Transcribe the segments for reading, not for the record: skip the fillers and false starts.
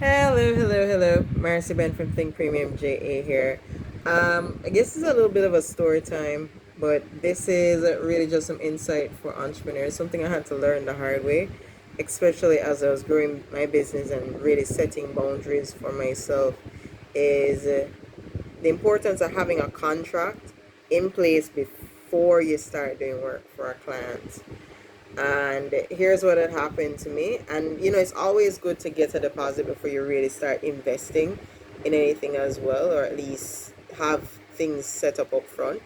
Hello. Marcy Ben from Think Premium JA here. I guess it's a little bit of a story time, but this is really just some insight for entrepreneurs, something I had to learn the hard way, especially as I was growing my business and really setting boundaries for myself, is the importance of having a contract in place before you start doing work for a client. And here's what had happened to me. And it's always good to get a deposit before you really start investing in anything as well, or at least have things set up front,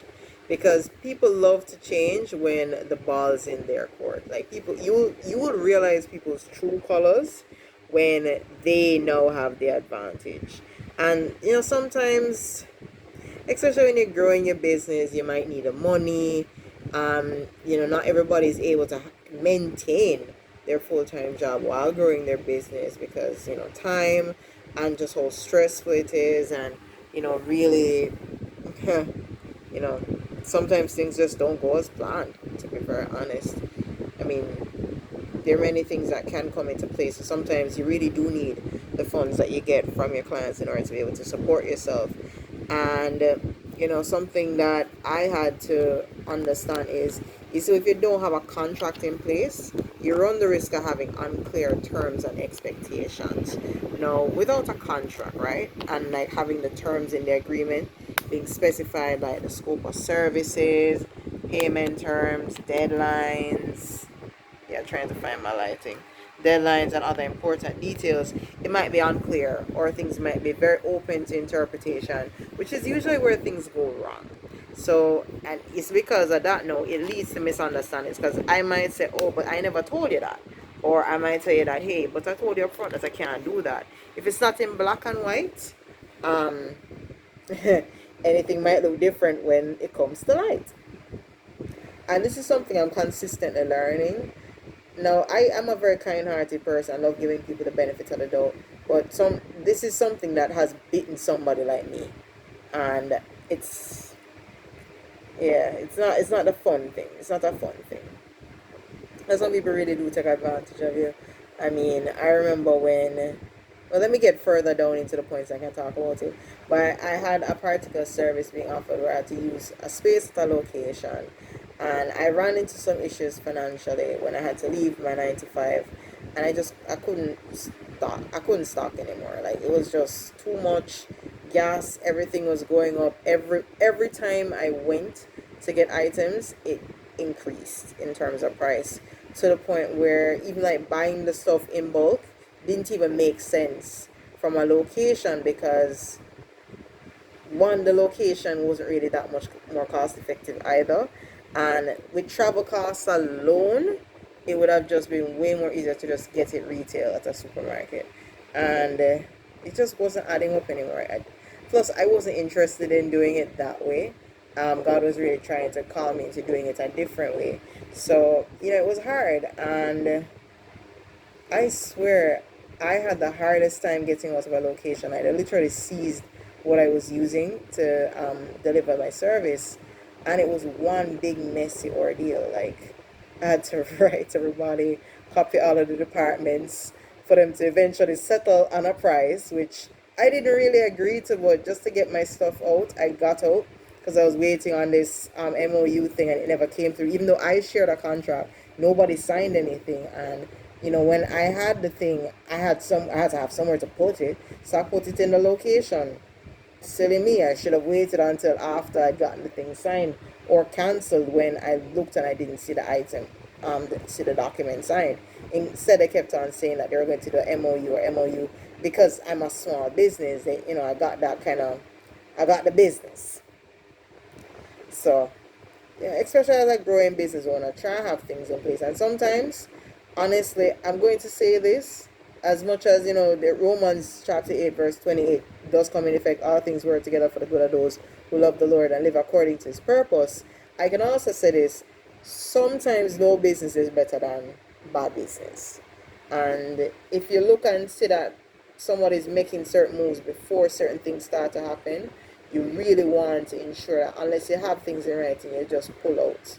because people love to change when the ball's in their court. Like, people, you will realize people's true colors when they now have the advantage. And sometimes, especially when you're growing your business, you might need the money. Not everybody is able to maintain their full-time job while growing their business, because time and just how stressful it is. And really, you know sometimes things just don't go as planned, to be very honest. I mean, there are many things that can come into place. So sometimes you really do need the funds that you get from your clients in order to be able to support yourself. And something that I had to understand is, so if you don't have a contract in place, you run the risk of having unclear terms and expectations. Now, without a contract, right, and like having the terms in the agreement being specified, like the scope of services, payment terms, deadlines, yeah, trying to find my lighting, deadlines, and other important details, it might be unclear, or things might be very open to interpretation, which is usually where things go wrong. So, and it's because of that, no, it leads to misunderstandings, because I might say, oh, but I never told you that. Or I might tell you that, hey, but I told you up front that I can't do that. If it's not in black and white, um, anything might look different when it comes to light. And this is something I'm consistently learning. Now, I am a very kind-hearted person. I love giving people the benefit of the doubt. But this is something that has bitten somebody like me, and it's yeah, it's not a fun thing. It's not a fun thing. And some people really do take advantage of you. I mean, I remember when. Well, let me get further down into the points I can talk about it. But I had a particular service being offered where I had to use a space at a location, and I ran into some issues financially when I had to leave my 9 to 5, and I couldn't stock. I couldn't stock anymore. Like, it was just too much gas. Everything was going up. Every time I went to get items, it increased in terms of price, to the point where even like buying the stuff in bulk didn't even make sense from a location, because one, the location wasn't really that much more cost effective either, and with travel costs alone, it would have just been way more easier to just get it retail at a supermarket. And it just wasn't adding up anymore. Plus, I wasn't interested in doing it that way. God was really trying to call me into doing it a different way. So it was hard. And I swear, I had the hardest time getting out of a location. I literally seized what I was using to deliver my service, and it was one big messy ordeal. Like, I had to write everybody, copy all of the departments for them to eventually settle on a price, which I didn't really agree to, but just to get my stuff out, I got out because I was waiting on this MOU thing, and it never came through. Even though I shared a contract, nobody signed anything. And when I had the thing, I had to have somewhere to put it, so I put it in the location. Silly me, I should have waited until after I'd gotten the thing signed or cancelled when I looked and I didn't see the item, see the document signed. Instead, they kept on saying that they were going to do a MOU, because I'm a small business. I got that kind of, I got the business. So, yeah, especially as a growing business owner, try and have things in place. And sometimes, honestly, I'm going to say this, as much as the Romans chapter 8 verse 28 does come in effect, all things work together for the good of those who love the Lord and live according to his purpose. I can also say this: sometimes no business is better than bad business. And if you look and see that somebody's making certain moves before certain things start to happen, you really want to ensure that unless you have things in writing, you just pull out.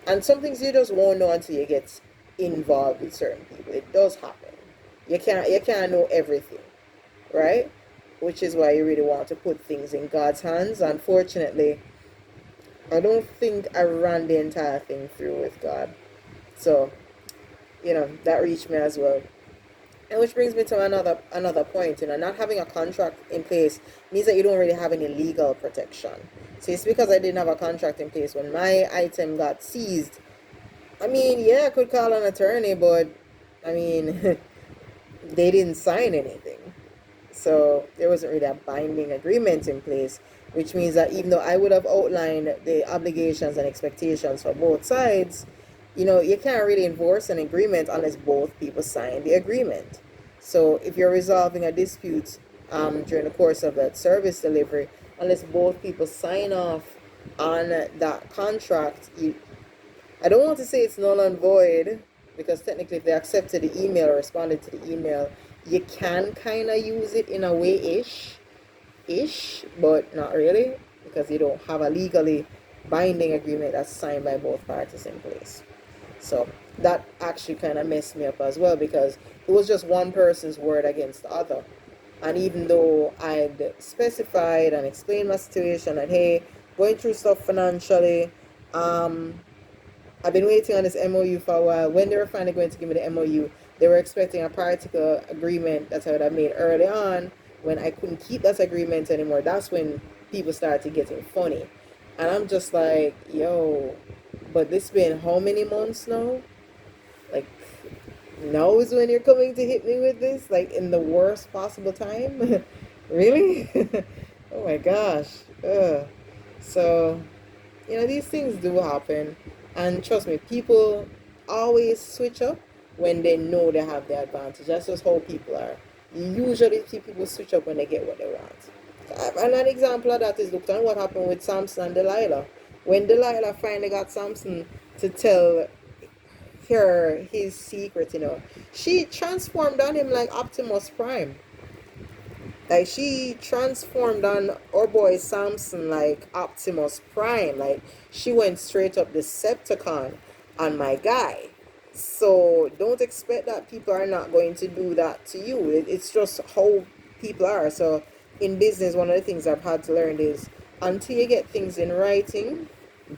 And some things you just won't know until you get involved with certain people. It does happen. You can't know everything, right? Which is why you really want to put things in God's hands. Unfortunately, I don't think I ran the entire thing through with God. So, that reached me as well. And which brings me to another point. Not having a contract in place means that you don't really have any legal protection. So it's because I didn't have a contract in place when my item got seized. I mean, yeah, I could call an attorney, but I mean, they didn't sign anything. So there wasn't really a binding agreement in place, which means that even though I would have outlined the obligations and expectations for both sides, you can't really enforce an agreement unless both people sign the agreement. So if you're resolving a dispute during the course of that service delivery, unless both people sign off on that contract, I don't want to say it's null and void, because technically if they accepted the email or responded to the email, you can kind of use it in a way ish, but not really, because you don't have a legally binding agreement that's signed by both parties in place. So that actually kind of messed me up as well, because it was just one person's word against the other. And even though I'd specified and explained my situation, and hey, going through stuff financially, um, I've been waiting on this MOU for a while. When they were finally going to give me the MOU, they were expecting a particular agreement that I would have made early on. When I couldn't keep that agreement anymore, that's when people started getting funny. And I'm just like, yo, but this been how many months now? Like, now is when you're coming to hit me with this? Like, in the worst possible time? Really? Oh my gosh. Ugh. So, these things do happen. And trust me, people always switch up when they know they have the advantage. That's just how people are. You usually see people switch up when they get what they want. And an example of that is, look at what happened with Samson and Delilah. When Delilah finally got Samson to tell her his secret, she transformed on him like Optimus Prime. Like, she transformed on our boy Samson like Optimus Prime. Like, she went straight up Decepticon on my guy. So don't expect that people are not going to do that to you. It's just how people are. So in business, one of the things I've had to learn is, until you get things in writing,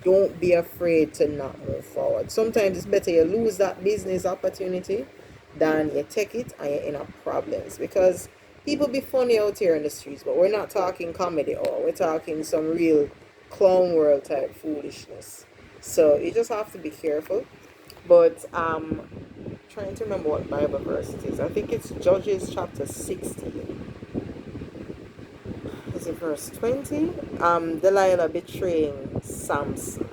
don't be afraid to not move forward. Sometimes it's better you lose that business opportunity than you take it and you're in a problems, because people be funny out here in the streets, but we're not talking comedy, or we're talking some real clown world type foolishness. So you just have to be careful. But trying to remember what Bible verse it is. I think it's Judges chapter 16. Is it verse 20? Delilah betraying Samson.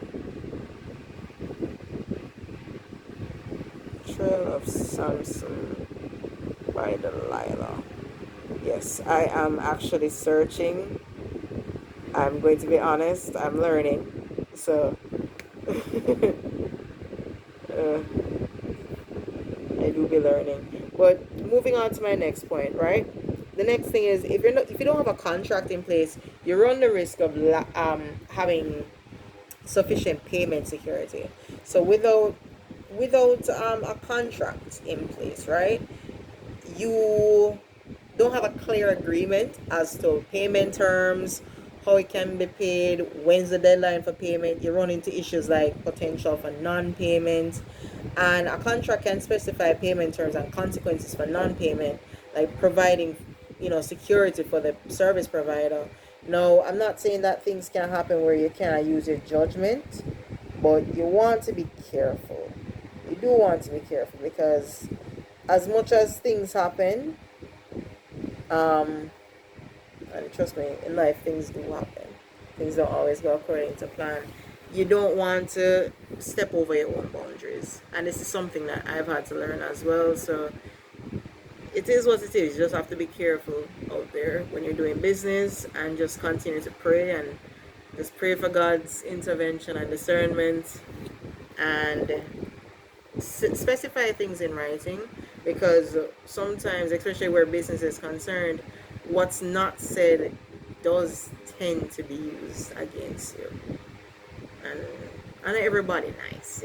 Betrayal of Samson by Delilah. Yes, I am actually searching. I'm going to be honest, I'm learning. So, uh, I do be learning. But moving on to my next point, right? The next thing is, if you don't have a contract in place, you run the risk of having sufficient payment security. So without a contract in place, right? You don't have a clear agreement as to payment terms, how it can be paid, when's the deadline for payment. You run into issues like potential for non-payment, and a contract can specify payment terms and consequences for non-payment, like providing security for the service provider. No, I'm not saying that things can happen where you cannot use your judgment, but you want to be careful. You do want to be careful, because as much as things happen, um, and trust me, in life things do happen. Things don't always go according to plan. You don't want to step over your own boundaries, and this is something that I've had to learn as well. So it is what it is. You just have to be careful out there when you're doing business, and just continue to pray, and just pray for God's intervention and discernment, and specify things in writing, because sometimes, especially where business is concerned, what's not said does tend to be used against you, and everybody nice.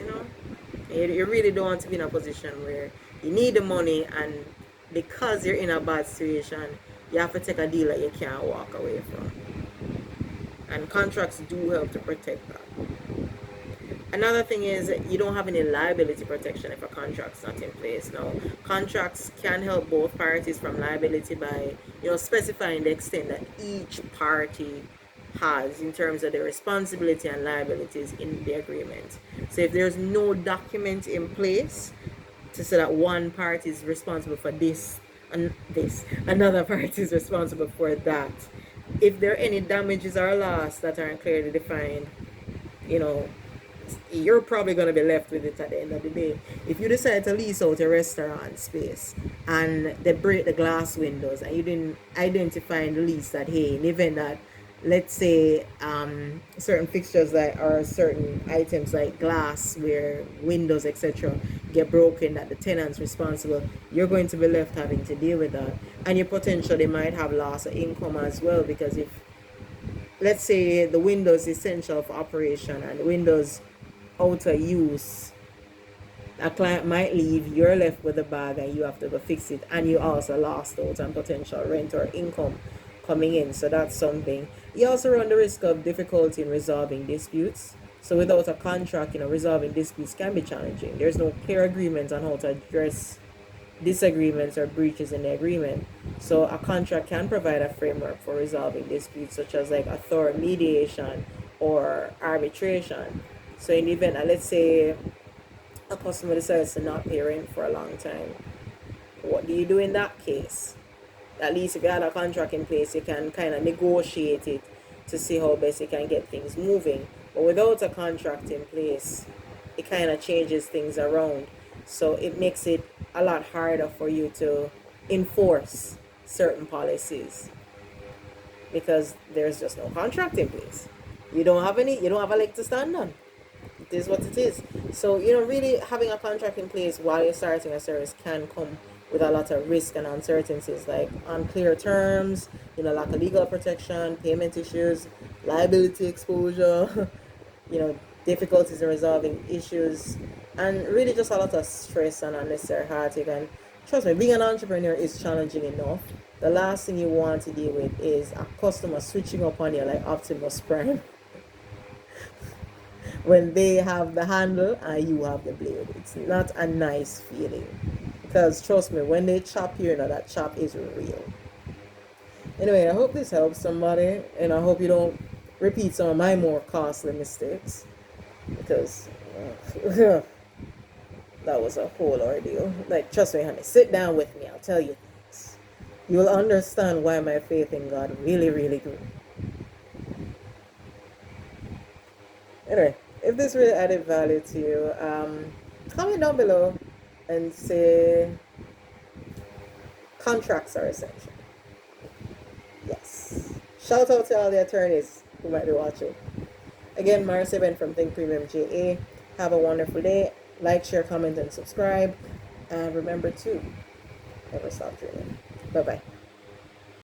You really don't want to be in a position where you need the money and because you're in a bad situation, you have to take a deal that you can't walk away from. And contracts do help to protect that. Another thing is you don't have any liability protection if a contract's not in place. Now, contracts can help both parties from liability by, specifying the extent that each party has in terms of the responsibility and liabilities in the agreement. So if there's no document in place to say that one party is responsible for this and this, another party is responsible for that. If there are any damages or loss that aren't clearly defined, you're probably going to be left with it at the end of the day. If you decide to lease out a restaurant space and they break the glass windows and you didn't identify in the lease that, hey, in the event that, let's say, certain fixtures that are certain items like glass, where windows, etc., get broken, that the tenant's responsible, you're going to be left having to deal with that. And you potentially might have loss of income as well, because if, let's say, the windows is essential for operation and the windows out of use, a client might leave, you're left with the bag and you have to go fix it, and you also lost out on potential rent or income coming in. So that's something. You also run the risk of difficulty in resolving disputes. So without a contract, resolving disputes can be challenging. There's no clear agreement on how to address disagreements or breaches in the agreement. So a contract can provide a framework for resolving disputes, such as like a thorough mediation or arbitration. So in the event, let's say a customer decides to not pay rent for a long time, what do you do in that case? At least if you had a contract in place, you can kind of negotiate it to see how best you can get things moving. But without a contract in place, it kind of changes things around. So it makes it a lot harder for you to enforce certain policies because there's just no contract in place. You don't have a leg to stand on. It is what it is. So, really having a contract in place while you're starting a service can come with a lot of risk and uncertainties, like unclear terms, lack of legal protection, payment issues, liability exposure, difficulties in resolving issues, and really just a lot of stress and unnecessary heartache. And trust me, being an entrepreneur is challenging enough. The last thing you want to deal with is a customer switching up on you like Optimus Prime when they have the handle and you have the blade. It's not a nice feeling. Because trust me, when they chop you, that chop is real. Anyway, I hope this helps somebody, and I hope you don't repeat some of my more costly mistakes, because that was a whole ordeal. Like, trust me, honey, sit down with me. I'll tell you things. You will understand why my faith in God really, really grew. Anyway, if this really added value to you, comment down below and say contracts are essential. Yes. Shout out to all the attorneys who might be watching. Again, Mara Seven from Think Premium JA. Have a wonderful day. Like, share, comment, and subscribe. And remember to never stop dreaming. Bye-bye.